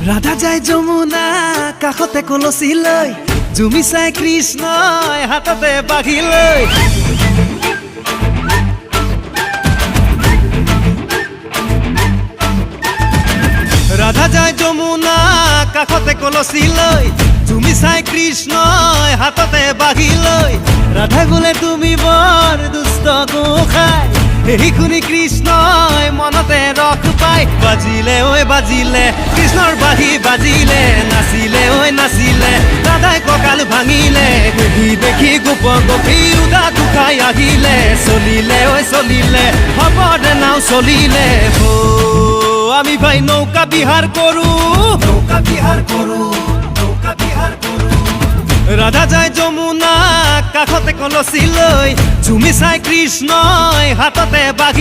राधा जाय जमुना काखते कलसी लय जुमी चाय कृष्णय हातते बाघी लय राधा जाय जमुना काखते कलसी लय जुमी चाय कृष्णय हातते बाघी लय राधा बोले तुमी बर दुष्ट गोसाई এই শুনি কৃষ্ণই মনতে ৰখ পাই বাজিলে ঐ বাজিলে কৃষ্ণৰ বাঁহী বাজিলে নাচিলে ঐ নাচিলে ৰাধাই কঁকাল ভাঙিলে দেখি দেখি গোপ গোপী উদাত উঠাই আহিলে চলিলে ঐ চলিলে হ'ব দে নাও চলিলে আমি ভাই নৌকা বিহাৰ কৰো নৌকা বিহাৰ কৰো নৌকা বিহাৰ কৰো राधा जाय जमुना काखते कलसी लय झुमी चाय कृष्णय हातते बाघी